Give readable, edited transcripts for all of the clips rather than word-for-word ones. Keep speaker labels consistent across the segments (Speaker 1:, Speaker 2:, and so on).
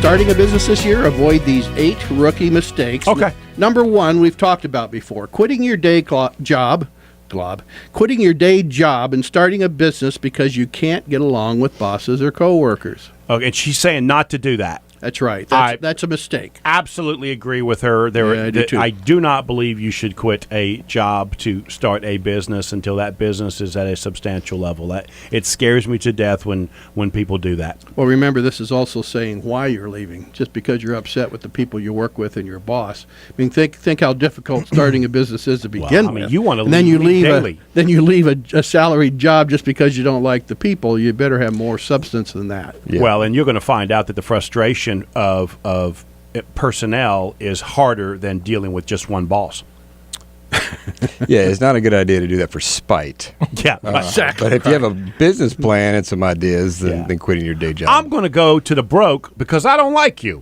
Speaker 1: starting a business this year, avoid these 8 rookie mistakes.
Speaker 2: Okay.
Speaker 1: Number 1, we've talked about before. Quitting your day job and starting a business because you can't get along with bosses or coworkers.
Speaker 2: Okay, and she's saying not to do that.
Speaker 1: That's right. That's a mistake.
Speaker 2: Absolutely agree with her.
Speaker 1: I do too.
Speaker 2: I do not believe you should quit a job to start a business until that business is at a substantial level. It scares me to death when people do that.
Speaker 1: Well, remember, this is also saying why you're leaving. Just because you're upset with the people you work with and your boss. I mean, think how difficult starting a business is to begin with.
Speaker 2: You want to
Speaker 1: and then you leave
Speaker 2: daily.
Speaker 1: Then you leave a salaried job just because you don't like the people. You better have more substance than that.
Speaker 2: Yeah. Well, and you're going to find out that the frustration of personnel is harder than dealing with just one boss.
Speaker 3: Yeah, it's not a good idea to do that for spite.
Speaker 2: Yeah, exactly.
Speaker 3: But if you have a business plan and some ideas, then quitting your day job.
Speaker 2: I'm going to go to the broke because I don't like you.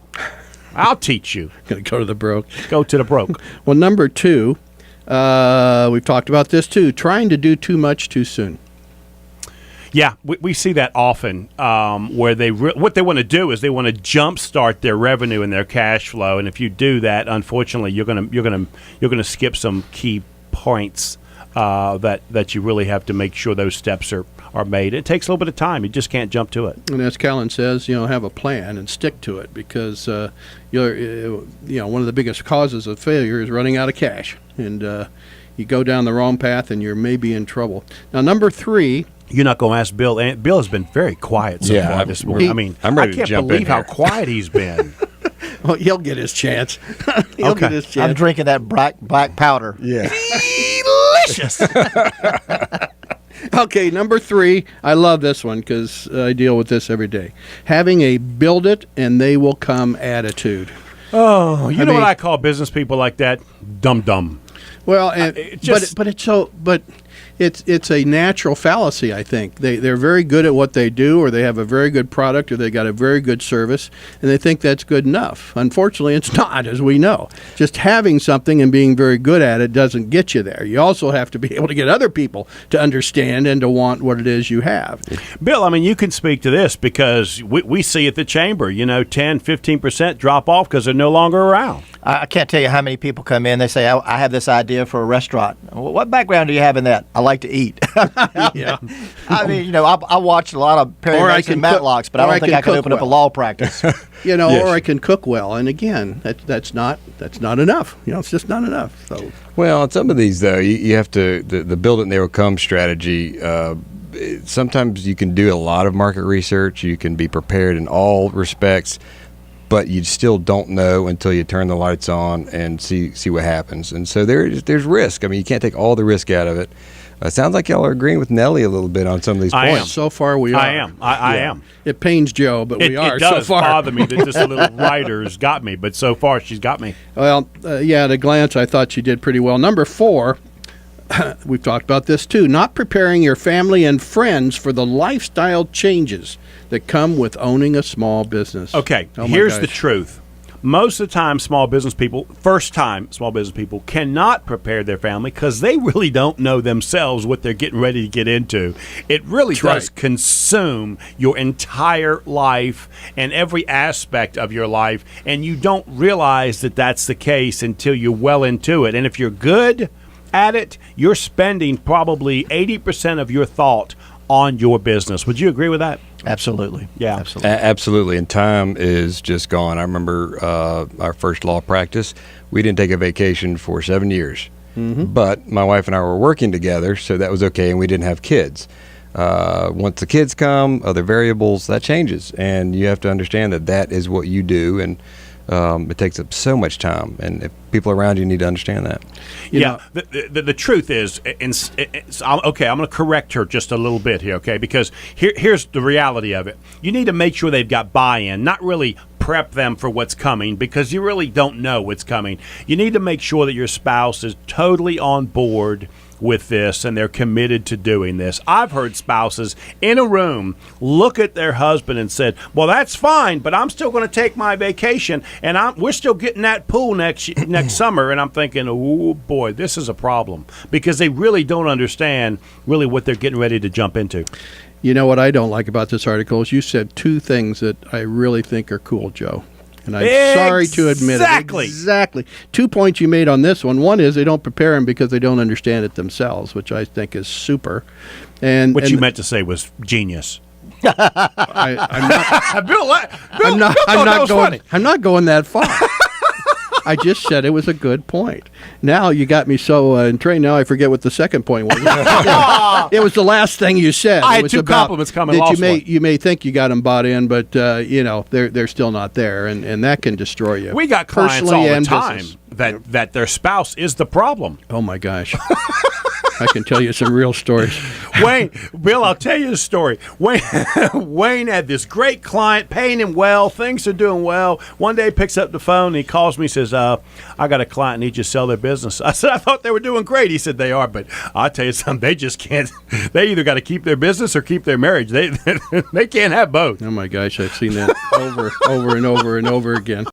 Speaker 2: I'll teach you.
Speaker 1: Going to go to the broke.
Speaker 2: Go to the broke.
Speaker 1: Well, number 2, we've talked about this too, trying to do too much too soon.
Speaker 2: Yeah, we see that often where what they want to do is they want to jumpstart their revenue and their cash flow, and if you do that, unfortunately, you're gonna skip some key points that you really have to make sure those steps are made. It takes a little bit of time. You just can't jump to it.
Speaker 1: And as Callan says, have a plan and stick to it because one of the biggest causes of failure is running out of cash, and you go down the wrong path and you're maybe in trouble. Now, number 3.
Speaker 2: You're not going to ask Bill. And Bill has been very quiet so far this morning.
Speaker 3: I'm ready
Speaker 2: I can't
Speaker 3: to jump
Speaker 2: believe
Speaker 3: in
Speaker 2: how
Speaker 3: here.
Speaker 2: quiet he's been.
Speaker 1: Well, he'll get his chance. He'll get his chance.
Speaker 4: I'm drinking that black powder.
Speaker 3: Yeah.
Speaker 2: Delicious.
Speaker 1: Okay, number 3. I love this one because I deal with this every day. Having a build it and they will come attitude.
Speaker 2: Oh, you know what I call business people like that? Dumb.
Speaker 1: Well, it's a natural fallacy, I think. They're very good at what they do, or they have a very good product, or they got a very good service, and they think that's good enough. Unfortunately, it's not, as we know. Just having something and being very good at it doesn't get you there. You also have to be able to get other people to understand and to want what it is you have.
Speaker 2: Bill, I mean, you can speak to this because we see at the chamber, 10, 15% drop off because they're no longer around.
Speaker 4: I can't tell you how many people come in. They say, I have this idea for a restaurant. What background do you have in that? I like to eat.
Speaker 1: Yeah.
Speaker 4: I mean, I watched a lot of Perry Mason Matlocks, but I don't think I can open up a law practice.
Speaker 1: Or I can cook well. And again, that's not enough. It's just not enough. So.
Speaker 3: Well, on some of these, though, you have to, the build it and they will come strategy, sometimes you can do a lot of market research. You can be prepared in all respects, but you still don't know until you turn the lights on and see what happens. And so there's risk. I mean, you can't take all the risk out of it. Sounds like y'all are agreeing with Nellie a little bit on some of these points.
Speaker 2: Am.
Speaker 1: So far, we are.
Speaker 2: I am. I am.
Speaker 1: It pains Joe, but we are
Speaker 2: it does
Speaker 1: so far.
Speaker 2: bother me that this little writer's got me, but so far she's got me.
Speaker 1: Well, at a glance, I thought she did pretty well. Number 4, we've talked about this too, not preparing your family and friends for the lifestyle changes that come with owning a small business.
Speaker 2: Okay,
Speaker 1: Oh my
Speaker 2: here's
Speaker 1: gosh.
Speaker 2: the truth. Most of the time, first-time small business people cannot prepare their family because they really don't know themselves what they're getting ready to get into. It really does consume your entire life and every aspect of your life, and you don't realize that that's the case until you're well into it. And if you're good at it, you're spending probably 80% of your thought on your business. Would you agree with that?
Speaker 4: Absolutely.
Speaker 2: Yeah.
Speaker 4: Absolutely.
Speaker 3: Absolutely, and time is just gone. I remember our first law practice, we didn't take a vacation for 7 years. Mm-hmm. But my wife and I were working together, so that was okay, and we didn't have kids. Once the kids come, other variables, that changes, and you have to understand that is what you do, and it takes up so much time, and if people around you need to understand that.
Speaker 2: The truth is, I'm going to correct her just a little bit here, okay? Because here's the reality of it. You need to make sure they've got buy-in, not really prep them for what's coming, because you really don't know what's coming. You need to make sure that your spouse is totally on board with this and they're committed to doing this. I've heard spouses in a room look at their husband and said, well, that's fine, but I'm still going to take my vacation and we're still getting that pool next summer. And I'm thinking, oh boy, this is a problem, because they really don't understand really what they're getting ready to jump into.
Speaker 1: You know what I don't like about this article is you said 2 things that I really think are cool, Joe. And I'm sorry to admit
Speaker 2: Exactly.
Speaker 1: it. Exactly. 2 points you made on this one. One is they don't prepare them because they don't understand it themselves, which I think is super. And
Speaker 2: What
Speaker 1: and
Speaker 2: you meant to say was genius.
Speaker 1: I'm not.
Speaker 2: Bill,
Speaker 1: I'm not.
Speaker 2: Bill thought
Speaker 1: I'm
Speaker 2: that
Speaker 1: not
Speaker 2: was
Speaker 1: going.
Speaker 2: funny.
Speaker 1: I'm not going that far. I just said it was a good point. Now you got me so intrigued. Now I forget what the second point was. It was the last thing you said.
Speaker 2: I
Speaker 1: It
Speaker 2: had
Speaker 1: was
Speaker 2: two
Speaker 1: about
Speaker 2: compliments coming,
Speaker 1: that
Speaker 2: lost
Speaker 1: you
Speaker 2: one.
Speaker 1: you may think you got them bought in, but they're still not there, and that can destroy you.
Speaker 2: We got clients all
Speaker 1: personally
Speaker 2: the
Speaker 1: and
Speaker 2: time
Speaker 1: business.
Speaker 2: that their spouse is the problem.
Speaker 1: Oh my gosh. I can tell you some real stories.
Speaker 2: Wayne, Bill, I'll tell you a story. Wayne had this great client, paying him well. Things are doing well. One day he picks up the phone and he calls me and says, I got a client, need you to sell their business. I said, I thought they were doing great. He said, they are, but I'll tell you something, they just can't. They either got to keep their business or keep their marriage. They can't have both.
Speaker 1: Oh my gosh, I've seen that over and over and over again.